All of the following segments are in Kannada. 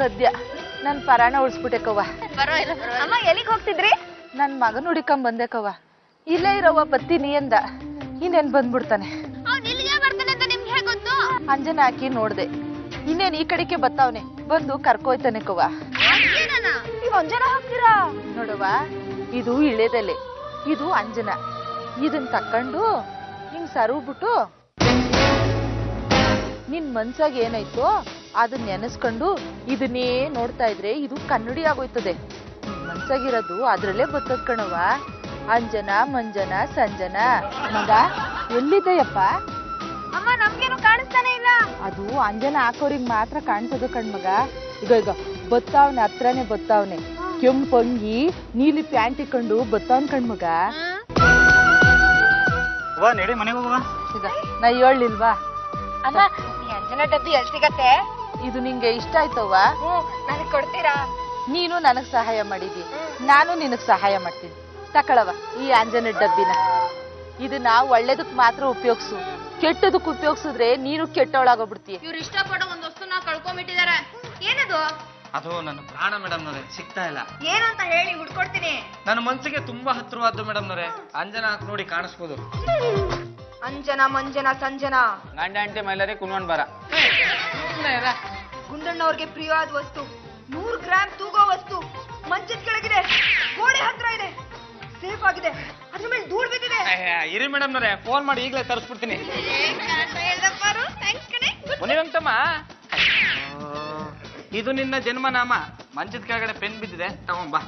ಸದ್ಯ ನನ್ ಪರಾಣ ಉಳಿಸ್ಬಿಟ್ಟೆ ಕವ್ವ. ಅಮ್ಮ ಎಲ್ಲಿಗೆ ಹೋಗ್ತಿದ್ರಿ? ನನ್ ಮಗನ್ ಹುಡಿಕೊಂಡ್ ಬಂದೆ ಕವ್ವ. ಇಲ್ಲೇ ಇರೋವ ಬತ್ತೀನಿ ಅಂದ, ಇನ್ನೇನ್ ಬಂದ್ಬಿಡ್ತಾನೆ. ಅಂಜನ ಹಾಕಿ ನೋಡ್ದೆ, ಇನ್ನೇನ್ ಈ ಕಡೆಗೆ ಬತ್ತಾವನೆ, ಬಂದು ಕರ್ಕೋಯ್ತಾನೆ ಕವ್ವ. ಅಂಜನ ಹಾಕ್ತೀರಾ? ನೋಡವ್ವ, ಇದು ಇಳೆದೆಲೆ, ಇದು ಅಂಜನ. ಇದನ್ ತಕೊಂಡು ಹಿಂಗ್ ಸರುಬಿಟ್ಟು ನಿನ್ ಮನ್ಸಾಗ ಏನಾಯ್ತೋ ಅದನ್ನ ನೆನೆಸ್ಕೊಂಡು ಇದನ್ನೇ ನೋಡ್ತಾ ಇದ್ರೆ ಇದು ಕನ್ನಡಿ ಆಗೋಯ್ತದೆ. ನಿನ್ ಮನ್ಸಾಗಿರೋದು ಅದ್ರಲ್ಲೇ ಬತ್ತದ್ ಕಣವ. ಅಂಜನ ಮಂಜನ ಸಂಜನ. ಮಗ ಎಲ್ಲಿದ್ದಯ್ಯಪ್ಪ? ಅಮ್ಮ ನಮ್ಗೇನು ಕಾಣಿಸ್ತಾನೆ ಇಲ್ಲ. ಅದು ಅಂಜನ ಹಾಕೋರಿಗ್ ಮಾತ್ರ ಕಾಣಿಸೋದು ಕಣ್ಮಗ. ಈಗ ಈಗ ಬತ್ತಾವ್ನೆ, ಹತ್ರನೇ ಬತ್ತಾವ್ನೆ. ಕೆಂಪಂಗಿ ನೀಲಿ ಪ್ಯಾಂಟ್ ಇಕ್ಕೊಂಡು ಬತ್ತಾವ್ನ ಕಣ್ಮಗ. ನಡಿ ಮನೆಗೆ ಹೋಗುವ. ಈಗ ನಾ ಹೇಳಿಲ್ವಾ? ಅಮ್ಮ ಈ ಅಂಜನ ಡಬ್ಬಿ ಎಲ್ಲಿ ಸಿಗತ್ತೆ? ಇದು ನಿಂಗೆ ಇಷ್ಟ ಆಯ್ತವ್ವ? ನನಗ್ ಕೊಡ್ತೀರಾ? ನೀನು ನನಗ್ ಸಹಾಯ ಮಾಡಿದಿ, ನಾನು ನಿನಗ್ ಸಹಾಯ ಮಾಡ್ತೀನಿ. ತಕೊಳವ ಈ ಅಂಜನ ಡಬ್ಬಿನ. ಇದನ್ನ ಒಳ್ಳೇದಕ್ ಮಾತ್ರ ಉಪಯೋಗಿಸು, ಕೆಟ್ಟದಕ್ ಉಪಯೋಗಿಸಿದ್ರೆ ನೀನು ಕೆಟ್ಟವಳಾಗೋಗ್ಬಿಡ್ತೀಯ. ಇವ್ರು ಇಷ್ಟಪಡೋ ಒಂದ್ ವಸ್ತುನ ಕಳ್ಕೊಂಡ್ಬಿಟ್ಟಿದಾರೆ. ಏನದು? ಅದು ನನ್ನ ಪ್ರಾಣ ಮೇಡಮ್ ನವರೇ, ಸಿಗ್ತಾ ಇಲ್ಲ. ಏನು ಅಂತ ಹೇಳಿ ಹುಡ್ಕೊಡ್ತೀನಿ. ನನ್ನ ಮನ್ಸಿಗೆ ತುಂಬಾ ಹತ್ರವಾದ್ದು ಮೇಡಮ್ ನವರೇ. ಅಂಜನ ಹಾಕಿ ನೋಡಿ ಕಾಣಿಸ್ಬೋದು. ಅಂಜನ ಮಂಜನ ಸಂಜನ ಗಂಡ ಅಂಟೆ ಮೈಲರಿ ಕುನ್ವನ್ ಬರ. ಗುಂಡಣ್ಣವ್ರಿಗೆ ಪ್ರಿಯವಾದ ವಸ್ತು, 100 ಗ್ರಾಮ್ ತೂಗೋ ವಸ್ತು ಮಂಚದ ಕೆಳಗಿದೆ, ಗೋಡೆ ಹತ್ರ ಇದೆ, ಸೇಫ್ ಆಗಿದೆ, ಅದ್ರ ಮೇಲೆ ಧೂಳ್ ಬಿದ್ದಿದೆ. ಇರಿ ಮೇಡಮ್ ನವರೇ, ಫೋನ್ ಮಾಡಿ ಈಗಲೇ ತರಿಸ್ಬಿಡ್ತೀನಿ. ಮುನಿವಂತಮ್ಮ, ಇದು ನಿನ್ನ ಜನ್ಮನಾಮ. ಮಂಚದ ಕೆಳಗಡೆ ಪೆನ್ ಬಿದ್ದಿದೆ, ತಗೊಂಬಾ.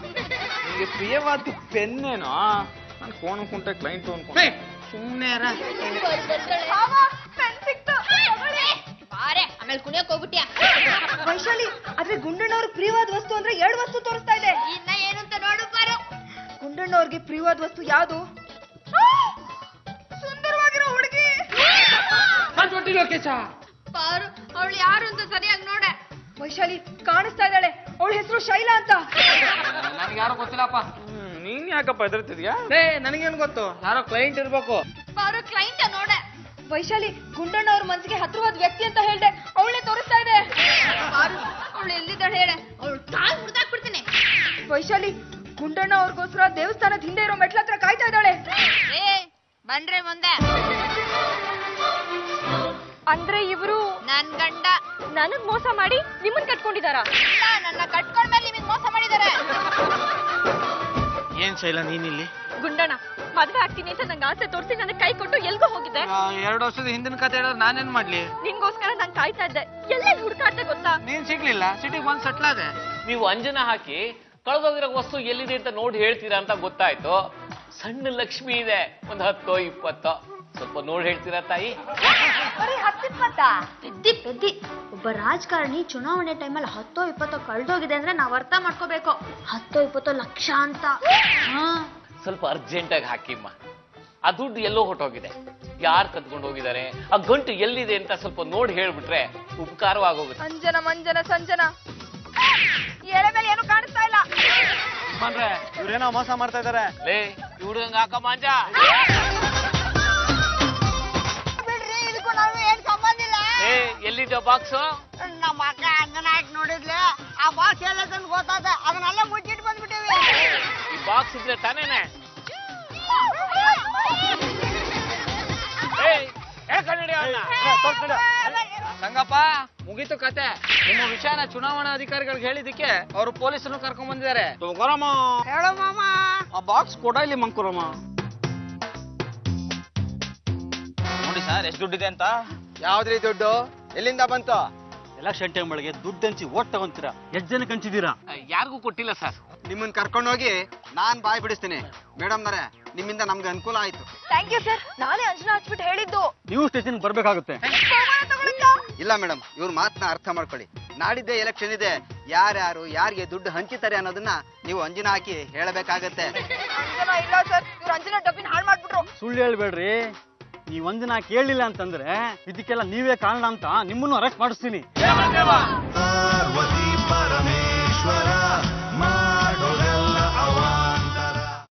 ನಿಮಗೆ ಪ್ರಿಯವಾದ ಪೆನ್ನೇನೋ? ನಾನು ಫೋನ್ ಕುಂಟ ಕ್ಲೈಂಟ್ ಅನ್ಕೊಂಡೆ. ಸುಮ್ಮನೆ ಆಮೇಲೆ ಕುಣಿಯಕ್ ಹೋಗ್ಬಿಟ್ಯಾ? ವೈಶಾಲಿ, ಆದ್ರೆ ಗುಂಡಣ್ಣವ್ರಿಗೆ ಪ್ರಿಯವಾದ ವಸ್ತು ಅಂದ್ರೆ 2 ವಸ್ತು ತೋರಿಸ್ತಾ ಇದೆ. ಇನ್ನ ಏನು ಅಂತ ನೋಡು ಬಾರು. ಗುಂಡಣ್ಣವ್ರಿಗೆ ಪ್ರಿಯವಾದ ವಸ್ತು ಯಾವುದು? ಸುಂದರವಾಗಿರೋ ಹುಡುಗಿ. ಪಾರು, ಅವಳು ಯಾರು ಅಂತ ಸರಿಯಾಗಿ ನೋಡೆ. ವೈಶಾಲಿ ಕಾಣಿಸ್ತಾ ಇದ್ದಾಳೆ, ಅವಳ ಹೆಸರು ಶೈಲಾ ಅಂತ. ನನಗೆ ಯಾರು ಗೊತ್ತಿಲ್ಲಪ್ಪ. ನೀನ್ ಯಾಕಪ್ಪ ಹೆದರ್ತಿದ್ಯಾ? ನನಗೇನು ಗೊತ್ತು, ಯಾರೋ ಕ್ಲೈಂಟ್ ಇರ್ಬೇಕು. ಪಾರು ಕ್ಲೈಂಟ್ ನೋಡೆ. ವೈಶಾಲಿ, ಗುಂಡಣ್ಣ ಅವ್ರ ಮನ್ಸಿಗೆ ಹತ್ರವಾದ ವ್ಯಕ್ತಿ ಅಂತ ಹೇಳ್ದೆ, ಅವಳೇ ತೋರಿಸ್ತಾ ಇದೆ. ಅವಳು ಎಲ್ಲಿದ್ದಾಳೆ ಹೇಳೆ, ಅವಳು ಕಾಲ್ ಮುರಿದಾಕ್ಬಿಡ್ತೀನಿ. ವೈಶಾಲಿ, ಗುಂಡಣ್ಣ ಅವ್ರಿಗೋಸ್ಕರ ದೇವಸ್ಥಾನದ ಹಿಂದೆ ಇರೋ ಮೆಟ್ಲ ಹತ್ರ ಕಾಯ್ತಾ ಇದ್ದಾಳೆ. ಬನ್ರಿ ಮುಂದೆ. ಅಂದ್ರೆ ಇವರು ನನ್ ಗಂಡ. ನನಗ್ ಮೋಸ ಮಾಡಿ ನಿಮ್ಮನ್ ಕಟ್ಕೊಂಡಿದಾರ? ನನ್ನ ಕಟ್ಕೊಂಡ್ಮೇಲೆ ನಿಮಗ್ ಮೋಸ ಮಾಡಿದಾರೆ. ಏನ್ ಶೈಲ ನೀನಿಲ್ಲಿ? ಗುಂಡಣ್ಣ ಮದ್ವೆ ಆಗ್ತೀನಿ ಅಂತ ನಂಗೆ ಆಸೆ ತೋರಿಸಿ ನನಗೆ ಕೈ ಕೊಟ್ಟು ಎಲ್ಗೋ ಹೋಗಿದ್ದೆ. 2 ವರ್ಷದ ಹಿಂದಿನ ಕತೆ ಹೇಳಿದ್ರೆ ನಾನೇನ್ ಮಾಡ್ಲಿ? ನಿನ್ಗೋಸ್ಕರ ನಾನ್ ಕಾಯ್ತಾ ಇದ್ದೆ, ಎಲ್ಲ ಹುಡುಕಾಡ್ದೆ ಗೊತ್ತಾ? ನೀನ್ ಸಿಗ್ಲಿಲ್ಲ, ಸಿಟಿಗೆ ಬಂದ್ ಸೆಟ್ಲ್ ಆದೆ. ನೀವು ಅಂಜನ ಹಾಕಿ ಕಳೆದೋಗಿರೋ ವಸ್ತು ಎಲ್ಲಿದೆ ಅಂತ ನೋಡಿ ಹೇಳ್ತೀರಾ ಅಂತ ಗೊತ್ತಾಯ್ತು. ಸಣ್ಣ ಲಕ್ಷ್ಮಿ ಇದೆ, ಒಂದು 10-20, ಸ್ವಲ್ಪ ನೋಡಿ ಹೇಳ್ತೀರಾ ತಾಯಿ? ಪೆದ್ದಿ ಒಬ್ಬ ರಾಜಕಾರಣಿ ಚುನಾವಣೆ ಟೈಮಲ್ಲಿ 10-20 ಕಳ್ದೋಗಿದೆ ಅಂದ್ರೆ ನಾವ್ ಅರ್ಥ ಮಾಡ್ಕೋಬೇಕು. 10-20 ಲಕ್ಷ ಅಂತ. ಸ್ವಲ್ಪ ಅರ್ಜೆಂಟ್ ಆಗಿ ಹಾಕಿಮ್ಮ. ಆ ದುಡ್ಡು ಎಲ್ಲೋ ಹೊಟ್ಟೋಗಿದೆ, ಯಾರು ಕದ್ಕೊಂಡು ಹೋಗಿದ್ದಾರೆ, ಆ ಗಂಟು ಎಲ್ಲಿದೆ ಅಂತ ಸ್ವಲ್ಪ ನೋಡಿ ಹೇಳ್ಬಿಟ್ರೆ ಉಪಕಾರವಾಗೋಗುತ್ತೆ. ಅಂಜನ ಮಂಜನ ಸಂಜನ ಎಳೆ ಮೇಲೆ ಏನು ಕಾಣಿಸ್ತಾ ಇಲ್ಲ. ಬಂದ್ರೆ ಇವ್ರೇನೋ ಮೋಸ ಮಾಡ್ತಾ ಇದಾರೆ. ಲೇ ಹುಡುಗಂಗ ಹಾಕ ಮಾಂಜ. ಬಿಡ್ರಿ, ಇದಕ್ಕೂ ನಾವು ಏನ್ ಸಂಬಂಧ ಇಲ್ಲ. ಎಲ್ಲಿದ್ದ ಬಾಕ್ಸು? ನಮ್ಮ ಅಕ್ಕ ಅಂಜನ ಹಾಕಿ ನೋಡಿದ್ಲೆ, ಆ ಬಾಕ್ಸ್ ಎಲ್ಲ ತಂದು ಗೊತ್ತಾದ, ಅದನ್ನೆಲ್ಲ ಮುಚ್ಚಿಟ್ಟು ಬಂದ್ಬಿಟ್ಟಿವಿ. ಈ ಬಾಕ್ಸ್ ಇದ್ರೆ ತಾನೇನೆ. ಸಂಗಪ್ಪ, ಮುಗೀತು ಕತೆ. ನಿಮ್ಮ ವಿಷಯನ ಚುನಾವಣಾ ಅಧಿಕಾರಿಗಳಿಗೆ ಹೇಳಿದಕ್ಕೆ ಅವರು ಪೊಲೀಸರು ಕರ್ಕೊಂಡ್ ಬಂದಿದ್ದಾರೆ. ಹೇಳೋ ಮಾಮ, ಆ ಬಾಕ್ಸ್ ಕೊಡ ಇಲ್ಲಿ ಮಂಕುರಮ್ಮ. ನೋಡಿ ಸರ್, ಎಷ್ಟು ದುಡ್ಡಿದೆ ಅಂತ. ಯಾವ್ದ್ರಿ ದುಡ್ಡು? ಎಲ್ಲಿಂದ ಬಂತು? ಎಲೆಕ್ಷನ್ ಟೈಮ್ ಒಳಗೆ ದುಡ್ಡು ಹಂಚಿ ಓಟ್ ತಗೊಂತೀರಾ? ಎಷ್ಟು ಜನಕ್ಕೆ ಹಂಚಿದೀರಾ? ಯಾರಿಗೂ ಕೊಟ್ಟಿಲ್ಲ ಸರ್. ನಿಮ್ಮನ್ನ ಕರ್ಕೊಂಡೋಗಿ ನಾನ್ ಬಾಯ್ ಬಿಡಿಸ್ತೀನಿ. ಮೇಡಮ್ ನರೇ, ನಿಮ್ಮಿಂದ ನಮ್ಗೆ ಅನುಕೂಲ ಆಯ್ತು. Thank you sir. ನಾನೇ ಅಂಜನ ಹಚ್ಬಿಟ್ಟು ಹೇಳಿದ್ದು. ನೀವು ಸ್ಟೇಷನ್ ಬರ್ಬೇಕಾಗುತ್ತೆ. ಇಲ್ಲ ಮೇಡಮ್, ಇವ್ರ ಮಾತನ್ನ ಅರ್ಥ ಮಾಡ್ಕೊಳ್ಳಿ. ನಾಡಿದ್ದೇ ಎಲೆಕ್ಷನ್ ಇದೆ, ಯಾರ್ಯಾರು ಯಾರಿಗೆ ದುಡ್ಡು ಹಂಚಿತಾರೆ ಅನ್ನೋದನ್ನ ನೀವು ಅಂಜನ ಹಾಕಿ ಹೇಳಬೇಕಾಗತ್ತೆ. ಅಂಜನ ಇಲ್ಲ ಸರ್, ಇವ್ರು ಅಂಜನ ಡಬ್ಬಿನ ಹಾಳು ಮಾಡ್ಬಿಟ್ರು. ಸುಳ್ಳು ಹೇಳ್ಬೇಡ್ರಿ. ನೀವ್ ಒಂದಿನ ಕೇಳಲಿಲ್ಲ ಅಂತಂದ್ರೆ ಇದಕ್ಕೆಲ್ಲ ನೀವೇ ಕಾರಣ ಅಂತ ನಿಮ್ಮನ್ನು ಅರೆಸ್ಟ್ ಮಾಡಿಸ್ತೀನಿ.